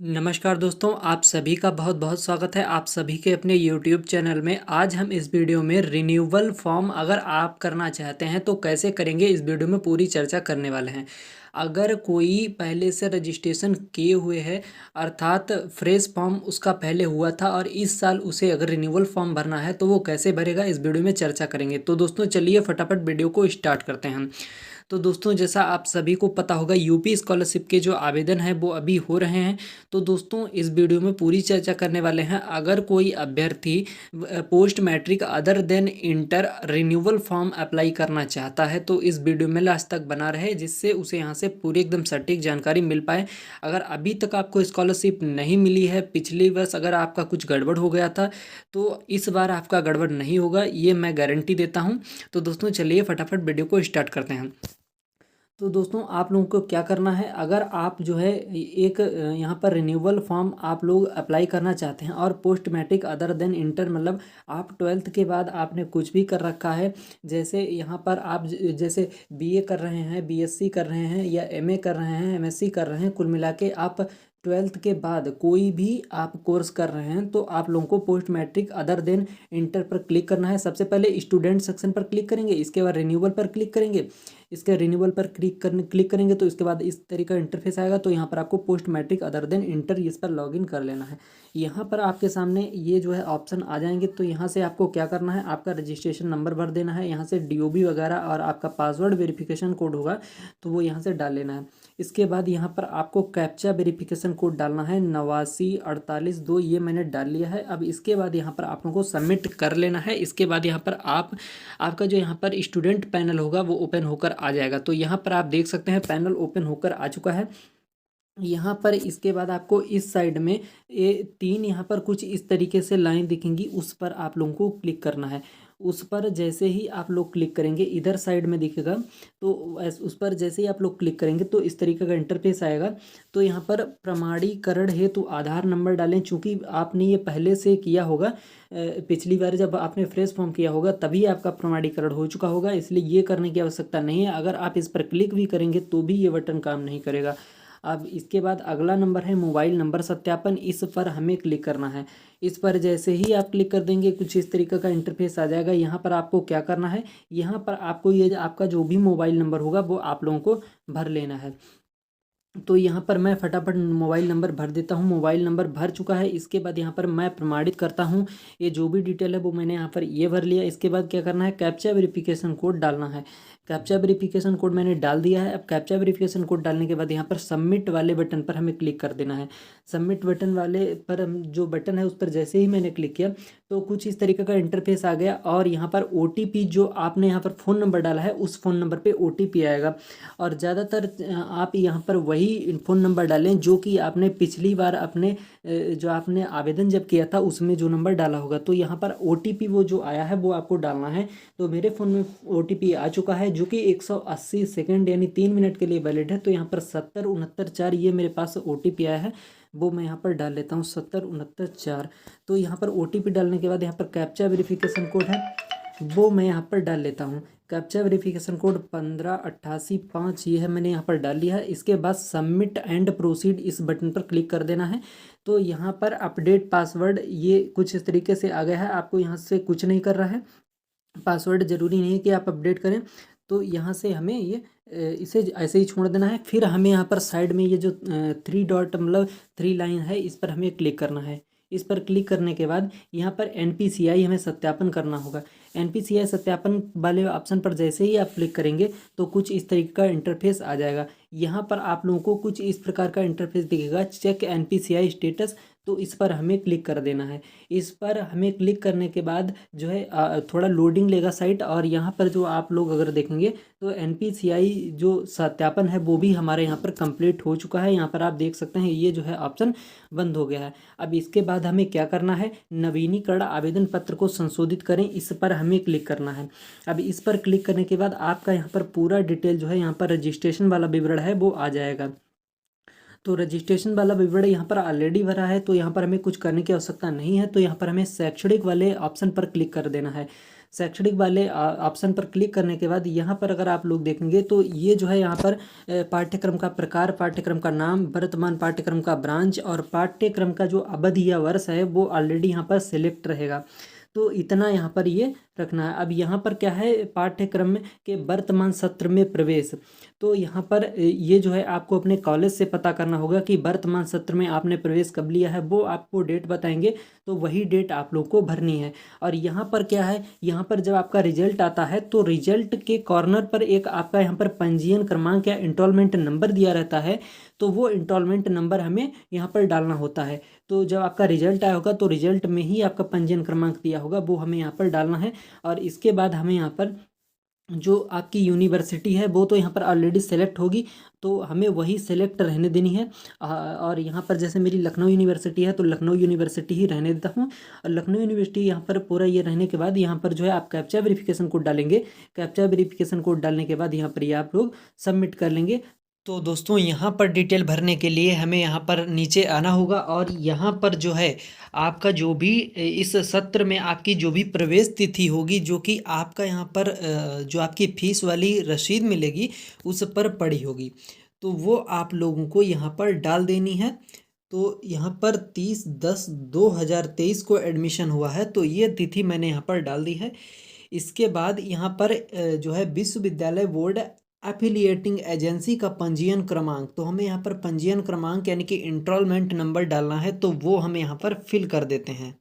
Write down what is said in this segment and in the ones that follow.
नमस्कार दोस्तों, आप सभी का बहुत बहुत स्वागत है आप सभी के अपने YouTube चैनल में। आज हम इस वीडियो में रिन्यूअल फॉर्म अगर आप करना चाहते हैं तो कैसे करेंगे, इस वीडियो में पूरी चर्चा करने वाले हैं। अगर कोई पहले से रजिस्ट्रेशन किए हुए है, अर्थात फ्रेश फॉर्म उसका पहले हुआ था और इस साल उसे अगर रिन्यूअल फॉर्म भरना है तो वो कैसे भरेगा, इस वीडियो में चर्चा करेंगे। तो दोस्तों चलिए फटाफट वीडियो को स्टार्ट करते हैं। तो दोस्तों जैसा आप सभी को पता होगा, यूपी स्कॉलरशिप के जो आवेदन है वो अभी हो रहे हैं। तो दोस्तों इस वीडियो में पूरी चर्चा करने वाले हैं। अगर कोई अभ्यर्थी post matric other than inter renewal form apply करना चाहता है तो इस वीडियो में लास्ट तक बना रहे, जिससे उसे यहाँ से पूरी एकदम सटीक जानकारी मिल पाए। अगर अभी तक आपको स्कॉलरशिप नहीं मिली है, पिछले वर्ष अगर आपका कुछ गड़बड़ हो गया था तो इस बार आपका गड़बड़ नहीं होगा, ये मैं गारंटी देता हूँ। तो दोस्तों चलिए फटाफट वीडियो को स्टार्ट करते हैं। तो दोस्तों आप लोगों को क्या करना है, अगर आप जो है एक यहाँ पर रिन्यूअल फॉर्म आप लोग अप्लाई करना चाहते हैं और post matric other than inter मतलब आप 12th के बाद आपने कुछ भी कर रखा है, जैसे यहाँ पर आप जैसे बीए कर रहे हैं, बीएससी कर रहे हैं या एमए कर रहे हैं, एमएससी कर रहे हैं, कुल मिला के आप 12th के बाद कोई भी आप कोर्स कर रहे हैं तो आप लोगों को post matric other than inter पर क्लिक करना है। सबसे पहले स्टूडेंट सेक्शन पर क्लिक करेंगे, इसके बाद रिन्यूअल पर क्लिक करेंगे। इसके रिन्यूअल पर क्लिक करेंगे तो इसके बाद इस तरीका इंटरफेस आएगा। तो यहाँ पर आपको post matric other than inter इस पर लॉगिन कर लेना है। यहाँ पर आपके सामने ये जो है ऑप्शन आ जाएंगे। तो यहाँ से आपको क्या करना है, आपका रजिस्ट्रेशन नंबर भर देना है, यहाँ से डीओबी वगैरह और आपका पासवर्ड वेरिफिकेशन कोड होगा तो वो यहाँ से डाल लेना है। इसके बाद यहाँ पर आपको कैप्चा वेरिफिकेशन कोड डालना है 894842, ये मैंने डाल लिया है। अब इसके बाद यहाँ पर आप लोगों को सबमिट कर लेना है। इसके बाद यहाँ पर आपका जो यहाँ पर स्टूडेंट पैनल होगा वो ओपन होकर आ जाएगा। तो यहाँ पर आप देख सकते हैं पैनल ओपन होकर आ चुका है। यहाँ पर इसके बाद आपको इस साइड में ये तीन यहाँ पर कुछ इस तरीके से लाइन दिखेंगी, उस पर आप लोगों को क्लिक करना है। उस पर जैसे ही आप लोग क्लिक करेंगे, इधर साइड में दिखेगा, तो उस पर जैसे ही आप लोग क्लिक करेंगे तो इस तरीके का इंटरफेस आएगा। तो यहाँ पर प्रमाणीकरण हेतु आधार नंबर डालें, चूँकि आपने ये पहले से किया होगा, पिछली बार जब आपने फ्रेश फॉर्म किया होगा तभी आपका प्रमाणीकरण हो चुका होगा, इसलिए ये करने की आवश्यकता नहीं है। अगर आप इस पर क्लिक भी करेंगे तो भी ये बटन काम नहीं करेगा। अब इसके बाद अगला नंबर है मोबाइल नंबर सत्यापन, इस पर हमें क्लिक करना है। इस पर जैसे ही आप क्लिक कर देंगे कुछ इस तरीके का इंटरफेस आ जाएगा। यहाँ पर आपको क्या करना है, यहाँ पर आपको ये आपका जो भी मोबाइल नंबर होगा वो आप लोगों को भर लेना है। तो यहाँ पर मैं फटाफट मोबाइल नंबर भर देता हूँ। मोबाइल नंबर भर चुका है। इसके बाद यहाँ पर मैं प्रमाणित करता हूँ, ये जो भी डिटेल है वो मैंने यहाँ पर ये भर लिया। इसके बाद क्या करना है, कैप्चा वेरिफिकेशन कोड डालना है। कैप्चा वेरिफिकेशन कोड मैंने डाल दिया है। अब कैप्चा वेरिफिकेशन कोड डालने के बाद यहाँ पर सबमिट वाले बटन पर हमें क्लिक कर देना है। सबमिट बटन वाले पर जो बटन है उस पर जैसे ही मैंने क्लिक किया तो कुछ इस तरीके का इंटरफेस आ गया। और यहाँ पर OTP जो आपने यहाँ पर फ़ोन नंबर डाला है उस फ़ोन नंबर पर OTP आएगा। और ज़्यादातर आप यहाँ पर वही फ़ोन नंबर डालें जो कि आपने पिछली बार अपने जो आपने आवेदन जब किया था उसमें जो नंबर डाला होगा। तो यहाँ पर OTP वो जो आया है वो आपको डालना है। तो मेरे फ़ोन में OTP आ चुका है जो कि 180 सेकेंड यानी 3 मिनट के लिए वैलिड है। तो यहाँ पर 7069 ये मेरे पास OTP आया है, वो मैं यहाँ पर डाल लेता हूँ 7069। तो यहाँ पर OTP डालने के बाद यहाँ पर कैप्चा वेरिफिकेशन कोड है वो मैं यहाँ पर डाल लेता हूँ। कैप्चा वेरिफिकेशन कोड 15885 ये है, मैंने यहाँ पर डाल लिया है। इसके बाद सबमिट एंड प्रोसीड इस बटन पर क्लिक कर देना है। तो यहाँ पर अपडेट पासवर्ड ये कुछ इस तरीके से आ गया है। आपको यहाँ से कुछ नहीं कर रहा है, पासवर्ड ज़रूरी नहीं है कि आप अपडेट करें। तो यहाँ से हमें ये इसे ऐसे ही छोड़ देना है। फिर हमें यहाँ पर साइड में ये जो 3 डॉट मतलब 3 लाइन है इस पर हमें क्लिक करना है। इस पर क्लिक करने के बाद यहाँ पर NPCI हमें सत्यापन करना होगा। NPCI सत्यापन वाले ऑप्शन पर जैसे ही आप क्लिक करेंगे तो कुछ इस तरीके का इंटरफेस आ जाएगा। यहाँ पर आप लोगों को कुछ इस प्रकार का इंटरफेस दिखेगा, चेक NPCI स्टेटस। तो इस पर हमें क्लिक कर देना है। इस पर हमें क्लिक करने के बाद जो है थोड़ा लोडिंग लेगा साइट। और यहाँ पर जो आप लोग अगर देखेंगे तो NPCI जो सत्यापन है वो भी हमारे यहाँ पर कंप्लीट हो चुका है। यहाँ पर आप देख सकते हैं ये जो है ऑप्शन बंद हो गया है। अब इसके बाद हमें क्या करना है, नवीनीकरण आवेदन पत्र को संशोधित करें, इस पर हमें क्लिक करना है। अब इस पर क्लिक करने के बाद आपका यहाँ पर पूरा डिटेल जो है यहाँ पर रजिस्ट्रेशन वाला विवरण है वो आ जाएगा। तो रजिस्ट्रेशन वाला विवरण यहाँ पर ऑलरेडी भरा है तो यहाँ पर हमें कुछ करने की आवश्यकता नहीं है। तो यहाँ पर हमें शैक्षणिक वाले ऑप्शन पर क्लिक कर देना है। शैक्षणिक वाले ऑप्शन पर क्लिक करने के बाद यहाँ पर अगर आप लोग देखेंगे तो ये जो है यहाँ पर पाठ्यक्रम का प्रकार, पाठ्यक्रम का नाम, वर्तमान पाठ्यक्रम का ब्रांच और पाठ्यक्रम का जो अवधि या वर्ष है वो ऑलरेडी यहाँ पर सिलेक्ट रहेगा। तो इतना यहाँ पर ये रखना है। अब यहाँ पर क्या है, पाठ्यक्रम के वर्तमान सत्र में प्रवेश। तो यहाँ पर ये जो है आपको अपने कॉलेज से पता करना होगा कि वर्तमान सत्र में आपने प्रवेश कब लिया है, वो आपको डेट बताएंगे, तो वही डेट आप लोग को भरनी है। और यहाँ पर क्या है, यहाँ पर जब आपका रिजल्ट आता है तो रिजल्ट के कॉर्नर पर एक आपका यहाँ पर पंजीयन क्रमांक या इंस्टॉलमेंट नंबर दिया रहता है, तो वो इंस्टॉलमेंट नंबर हमें यहाँ पर डालना होता है। तो जब आपका रिजल्ट आया होगा तो रिजल्ट में ही आपका पंजीयन क्रमांक दिया होगा, वो हमें यहाँ पर डालना है। और इसके बाद हमें यहाँ पर जो आपकी यूनिवर्सिटी है वो तो यहाँ पर ऑलरेडी सेलेक्ट होगी, तो हमें वही सेलेक्ट रहने देनी है। और यहाँ पर जैसे मेरी लखनऊ यूनिवर्सिटी है तो लखनऊ यूनिवर्सिटी ही रहने देता हूँ। और लखनऊ यूनिवर्सिटी यहाँ पर पूरा ये रहने के बाद यहाँ पर जो है आप कैप्चा वेरिफिकेशन कोड डालेंगे। कैप्चा वेरिफिकेशन कोड डालने के बाद यहाँ पर ये आप लोग सबमिट कर लेंगे। तो दोस्तों यहाँ पर डिटेल भरने के लिए हमें यहाँ पर नीचे आना होगा और यहाँ पर जो है आपका जो भी इस सत्र में आपकी जो भी प्रवेश तिथि होगी, जो कि आपका यहाँ पर जो आपकी फीस वाली रसीद मिलेगी उस पर पड़ी होगी, तो वो आप लोगों को यहाँ पर डाल देनी है। तो यहाँ पर 30/10/2023 को एडमिशन हुआ है, तो ये तिथि मैंने यहाँ पर डाल दी है। इसके बाद यहाँ पर जो है विश्वविद्यालय बोर्ड एफिलिएटिंग एजेंसी का पंजीयन क्रमांक, तो हमें यहाँ पर पंजीयन क्रमांक यानी कि इंस्टॉलमेंट नंबर डालना है, तो वो हमें यहाँ पर फिल कर देते हैं।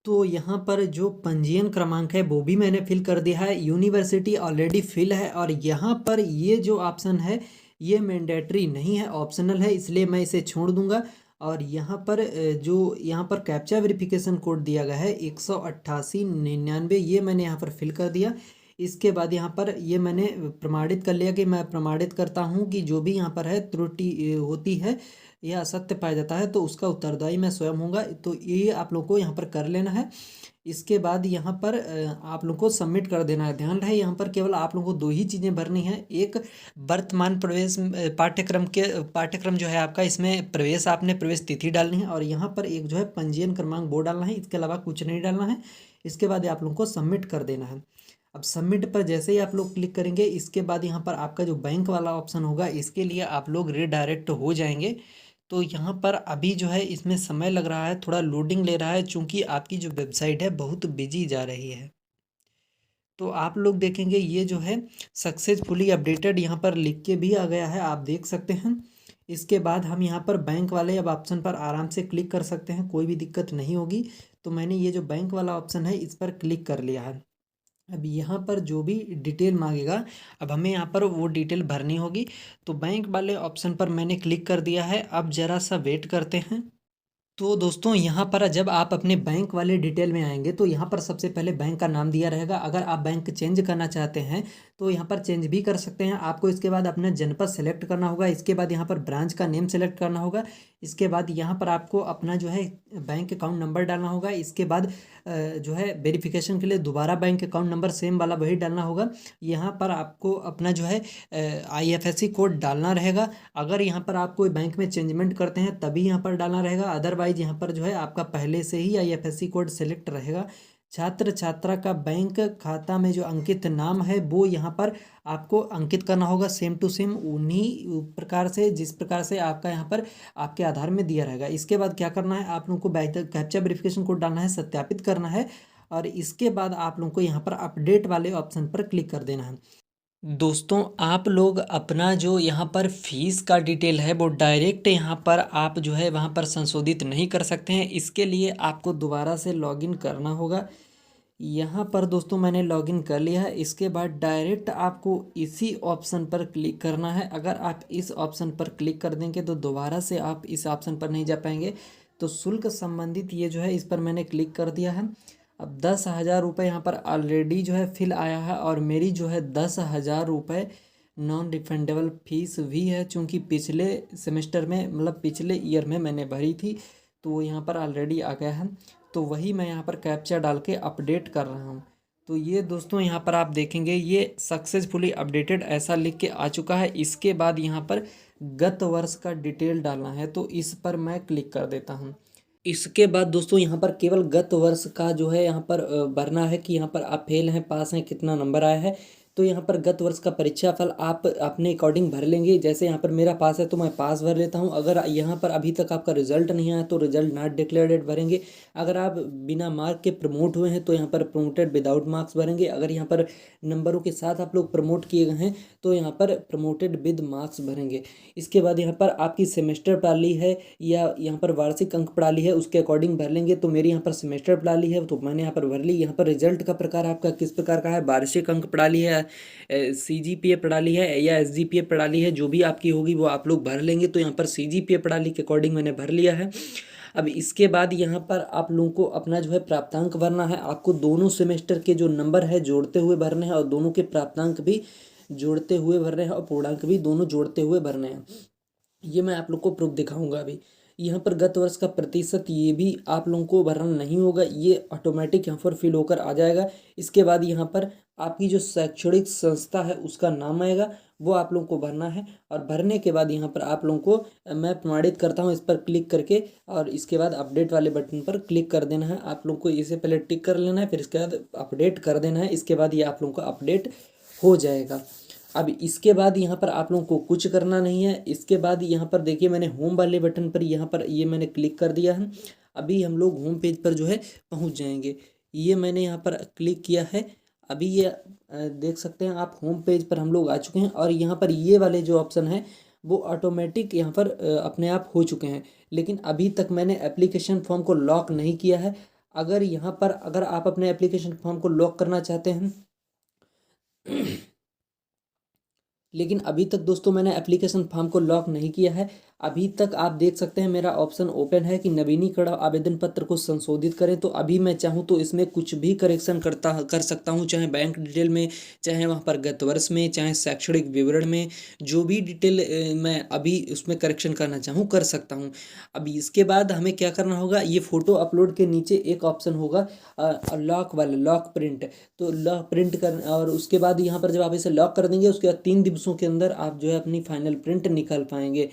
तो यहाँ पर जो पंजीयन क्रमांक है वो भी मैंने फिल कर दिया है। यूनिवर्सिटी ऑलरेडी फिल है और यहाँ पर ये जो ऑप्शन है ये मैंडेटरी नहीं है, ऑप्शनल है, इसलिए मैं इसे छोड़ दूंगा। और यहाँ पर जो यहाँ पर कैप्चा वेरिफिकेशन कोड दिया गया है 18899, ये मैंने यहाँ पर फिल कर दिया। इसके बाद यहाँ पर ये मैंने प्रमाणित कर लिया कि मैं प्रमाणित करता हूँ कि जो भी यहाँ पर है त्रुटि होती है या असत्य पाया जाता है तो उसका उत्तरदायी मैं स्वयं हूँगा। तो ये आप लोग को यहाँ पर कर लेना है। इसके बाद यहाँ पर आप लोग को सबमिट कर देना है। ध्यान रहे यहाँ पर केवल आप लोगों को दो ही चीज़ें भरनी है। एक वर्तमान प्रवेश पाठ्यक्रम जो है आपका, इसमें प्रवेश आपने प्रवेश तिथि डालनी है और यहाँ पर एक जो है पंजीयन क्रमांक वो डालना है, इसके अलावा कुछ नहीं डालना है। इसके बाद आप लोगों को सबमिट कर देना है। अब सबमिट पर जैसे ही आप लोग क्लिक करेंगे, इसके बाद यहाँ पर आपका जो बैंक वाला ऑप्शन होगा इसके लिए आप लोग रीडायरेक्ट हो जाएंगे। तो यहाँ पर अभी जो है इसमें समय लग रहा है, थोड़ा लोडिंग ले रहा है, चूँकि आपकी जो वेबसाइट है बहुत बिजी जा रही है। तो आप लोग देखेंगे ये जो है सक्सेसफुली अपडेटेड यहाँ पर लिख के भी आ गया है, आप देख सकते हैं। इसके बाद हम यहाँ पर बैंक वाले अब ऑप्शन पर आराम से क्लिक कर सकते हैं, कोई भी दिक्कत नहीं होगी। तो मैंने ये जो बैंक वाला ऑप्शन है इस पर क्लिक कर लिया है। अब यहाँ पर जो भी डिटेल मांगेगा अब हमें यहाँ पर वो डिटेल भरनी होगी। तो बैंक वाले ऑप्शन पर मैंने क्लिक कर दिया है, अब ज़रा सा वेट करते हैं। तो दोस्तों यहाँ पर जब आप अपने बैंक वाले डिटेल में आएंगे तो यहाँ पर सबसे पहले बैंक का नाम दिया रहेगा। अगर आप बैंक चेंज करना चाहते हैं तो यहाँ पर चेंज भी कर सकते हैं। आपको इसके बाद अपना जनपद सेलेक्ट करना होगा। इसके बाद यहाँ पर ब्रांच का नेम सेलेक्ट करना होगा। इसके बाद यहाँ पर आपको अपना जो है बैंक अकाउंट नंबर डालना होगा। इसके बाद जो है वेरिफिकेशन के लिए दोबारा बैंक अकाउंट नंबर सेम वाला वही डालना होगा। यहाँ पर आपको अपना जो है IFSC कोड डालना रहेगा। अगर यहाँ पर आप कोई बैंक में चेंजमेंट करते हैं तभी यहाँ पर डालना रहेगा, अदरवाइज यहाँ पर जो है आपका पहले से ही IFSC कोड सेलेक्ट रहेगा। छात्र छात्रा का बैंक खाता में जो अंकित नाम है वो यहाँ पर आपको अंकित करना होगा, सेम टू सेम उन्हीं प्रकार से जिस प्रकार से आपका यहाँ पर आपके आधार में दिया रहेगा। इसके बाद क्या करना है, आप लोगों को कैप्चा वेरिफिकेशन कोड डालना है, सत्यापित करना है और इसके बाद आप लोगों को यहाँ पर अपडेट वाले ऑप्शन पर क्लिक कर देना है। दोस्तों आप लोग अपना जो यहाँ पर फीस का डिटेल है वो डायरेक्ट यहाँ पर आप जो है वहाँ पर संशोधित नहीं कर सकते हैं। इसके लिए आपको दोबारा से लॉगिन करना होगा। यहाँ पर दोस्तों मैंने लॉगिन कर लिया है। इसके बाद डायरेक्ट आपको इसी ऑप्शन पर क्लिक करना है। अगर आप इस ऑप्शन पर क्लिक कर देंगे तो दोबारा से आप इस ऑप्शन पर नहीं जा पाएंगे। तो शुल्क संबंधित ये जो है इस पर मैंने क्लिक कर दिया है। अब 10,000 रुपये यहाँ पर ऑलरेडी जो है फिल आया है और मेरी जो है 10,000 रुपये नॉन रिफंडेबल फीस भी है, चूँकि पिछले सेमेस्टर में मतलब पिछले ईयर में मैंने भरी थी, तो वो यहाँ पर ऑलरेडी आ गया है। तो वही मैं यहाँ पर कैप्चा डाल के अपडेट कर रहा हूँ। तो ये दोस्तों यहाँ पर आप देखेंगे ये सक्सेसफुली अपडेटेड ऐसा लिख के आ चुका है। इसके बाद यहाँ पर गत वर्ष का डिटेल डालना है, तो इस पर मैं क्लिक कर देता हूँ। इसके बाद दोस्तों यहाँ पर केवल गत वर्ष का जो है यहाँ पर भरना है कि यहाँ पर आप फेल हैं, पास हैं, कितना नंबर आया है। तो यहाँ पर गत वर्ष का परीक्षा फल आप अपने अकॉर्डिंग भर लेंगे। जैसे यहाँ पर मेरा पास है तो मैं पास भर लेता हूँ। अगर यहाँ पर अभी तक आपका रिजल्ट नहीं आया तो रिजल्ट नॉट डिक्लेयर्ड भरेंगे। अगर आप बिना मार्क के प्रमोट हुए हैं तो यहाँ पर प्रमोटेड विदाउट मार्क्स भरेंगे। अगर यहाँ पर नंबरों के साथ आप लोग प्रमोट किए गए हैं तो यहाँ पर प्रमोटेड विद मार्क्स भरेंगे। इसके बाद यहाँ पर आपकी सेमेस्टर प्रणाली है या यहाँ पर वार्षिक अंक प्रणाली है, उसके अकॉर्डिंग भर लेंगे। तो मेरी यहाँ पर सेमेस्टर प्रणाली है तो मैंने यहाँ पर भर ली। यहाँ पर रिजल्ट का प्रकार आपका किस प्रकार का है, वार्षिक अंक प्रणाली है, CGPA प्रणाली है या SGPA प्रणाली है, जो भी आपकी होगी वो आप लोग भर लेंगे। तो यहाँ पर CGPA प्रणाली के अकॉर्डिंग मैंने भर लिया है। अब इसके बाद यहाँ पर आप लोगों को अपना जो है प्राप्तांक भरना है। आपको दोनों सेमेस्टर के जो नंबर है जोड़ते हुए भरने हैं और दोनों के प्राप्तांक भी जोड़ते हुए भरने हैं और पूर्णांक भी दोनों जोड़ते हुए भरने हैं। ये मैं आप लोग को प्रूफ दिखाऊंगा अभी। यहाँ पर गत वर्ष का प्रतिशत ये भी आप लोगों को भरना नहीं होगा, ये ऑटोमेटिक यहाँ पर फिल होकर आ जाएगा। इसके बाद यहाँ पर आपकी जो शैक्षणिक संस्था है उसका नाम आएगा, वो आप लोगों को भरना है। और भरने के बाद यहाँ पर आप लोगों को मैं प्रमाणित करता हूँ इस पर क्लिक करके, और इसके बाद अपडेट वाले बटन पर क्लिक कर देना है। आप लोगों को इसे पहले टिक कर लेना है, फिर इसके बाद अपडेट कर देना है। इसके बाद ये आप लोगों का अपडेट हो जाएगा। अब इसके बाद यहाँ पर आप लोगों को कुछ करना नहीं है। इसके बाद यहाँ पर देखिए मैंने होम वाले बटन पर यहाँ पर ये मैंने क्लिक कर दिया है। अभी हम लोग होम पेज पर जो है पहुँच जाएंगे। ये मैंने यहाँ पर क्लिक किया है। अभी ये देख सकते हैं आप होम पेज पर हम लोग आ चुके हैं और यहाँ पर ये वाले जो ऑप्शन है वो ऑटोमेटिक यहाँ पर अपने आप हो चुके हैं। लेकिन अभी तक मैंने एप्लीकेशन फॉर्म को लॉक नहीं किया है। अगर यहाँ पर अगर आप अपने एप्लीकेशन फॉर्म को लॉक करना चाहते हैं लेकिन अभी तक दोस्तों मैंने एप्लीकेशन फॉर्म को लॉक नहीं किया है। अभी तक आप देख सकते हैं मेरा ऑप्शन ओपन है कि नवीनीकरण आवेदन पत्र को संशोधित करें। तो अभी मैं चाहूँ तो इसमें कुछ भी करेक्शन कर सकता हूँ, चाहे बैंक डिटेल में, चाहे वहाँ पर गत वर्ष में, चाहे शैक्षणिक विवरण में, जो भी डिटेल मैं अभी उसमें करेक्शन करना चाहूँ कर सकता हूँ। अभी इसके बाद हमें क्या करना होगा, ये फ़ोटो अपलोड के नीचे एक ऑप्शन होगा लॉक वाला, लॉक प्रिंट। तो लॉक प्रिंट कर और उसके बाद यहाँ पर जब आप इसे लॉक कर देंगे उसके बाद 3 दिवसों के अंदर आप जो है अपनी फाइनल प्रिंट निकाल पाएंगे।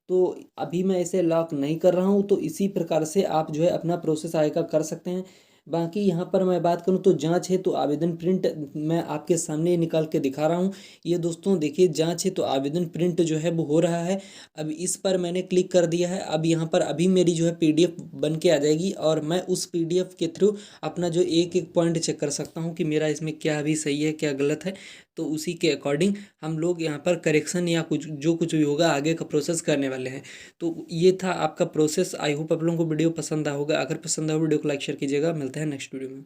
तो अभी मैं इसे लॉक नहीं कर रहा हूँ। तो इसी प्रकार से आप जो है अपना प्रोसेस आगे का कर सकते हैं। बाकी यहाँ पर मैं बात करूँ तो जांच है तो आवेदन प्रिंट मैं आपके सामने निकाल के दिखा रहा हूँ। ये दोस्तों देखिए जांच है तो आवेदन प्रिंट जो है वो हो रहा है। अब इस पर मैंने क्लिक कर दिया है। अब यहाँ पर अभी मेरी जो है PDF बन के आ जाएगी और मैं उस PDF के थ्रू अपना जो एक एक पॉइंट चेक कर सकता हूँ कि मेरा इसमें क्या अभी सही है क्या गलत है। तो उसी के अकॉर्डिंग हम लोग यहाँ पर करेक्शन या कुछ जो कुछ भी होगा आगे का प्रोसेस करने वाले हैं। तो ये था आपका प्रोसेस। आई होप आप लोगों को वीडियो पसंद आया होगा। अगर पसंद आया वीडियो को लाइक शेयर कीजिएगा। मिलते हैं नेक्स्ट वीडियो में।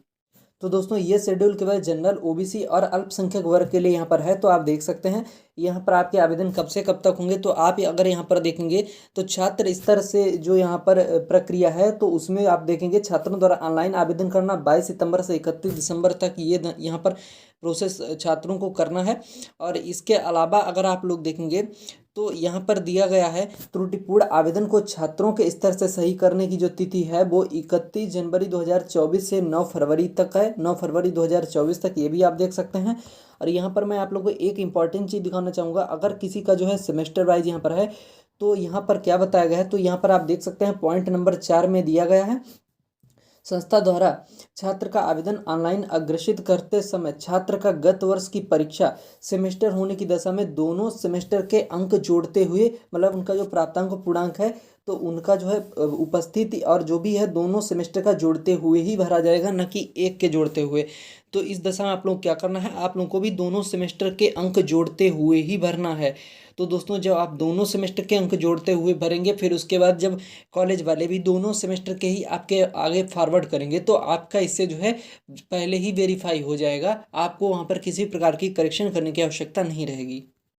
तो दोस्तों ये शेड्यूल केवल जनरल, OBC और अल्पसंख्यक वर्ग के लिए यहाँ पर है। तो आप देख सकते हैं यहाँ पर आपके आवेदन कब से कब तक होंगे। तो आप अगर यहाँ पर देखेंगे तो छात्र स्तर से जो यहाँ पर प्रक्रिया है तो उसमें आप देखेंगे छात्रों द्वारा ऑनलाइन आवेदन करना 22 सितंबर से 31 दिसंबर तक ये यहाँ पर प्रोसेस छात्रों को करना है। और इसके अलावा अगर आप लोग देखेंगे तो यहाँ पर दिया गया है त्रुटिपूर्ण आवेदन को छात्रों के स्तर से सही करने की जो तिथि है वो 31 जनवरी 2024 से 9 फरवरी तक है। 9 फरवरी 2024 तक ये भी आप देख सकते हैं। और यहाँ पर मैं आप लोगों को एक इम्पॉर्टेंट चीज़ दिखाना चाहूँगा। अगर किसी का जो है सेमेस्टर वाइज यहाँ पर है तो यहाँ पर क्या बताया गया है, तो यहाँ पर आप देख सकते हैं पॉइंट नंबर 4 में दिया गया है, संस्था द्वारा छात्र का आवेदन ऑनलाइन अग्रेषित करते समय छात्र का गत वर्ष की परीक्षा सेमेस्टर होने की दशा में दोनों सेमेस्टर के अंक जोड़ते हुए, मतलब उनका जो प्राप्तांक पूर्णांक है तो उनका जो है उपस्थिति और जो भी है दोनों सेमेस्टर का जोड़ते हुए ही भरा जाएगा, न कि एक के जोड़ते हुए। तो इस दशा में आप लोग क्या करना है, आप लोगों को भी दोनों सेमेस्टर के अंक जोड़ते हुए ही भरना है। तो दोस्तों जब आप दोनों सेमेस्टर के अंक जोड़ते हुए भरेंगे फिर उसके बाद जब कॉलेज वाले भी दोनों सेमेस्टर के ही आपके आगे फॉरवर्ड करेंगे तो आपका इससे जो है पहले ही वेरीफाई हो जाएगा। आपको वहाँ पर किसी प्रकार की करेक्शन करने की आवश्यकता नहीं रहेगी।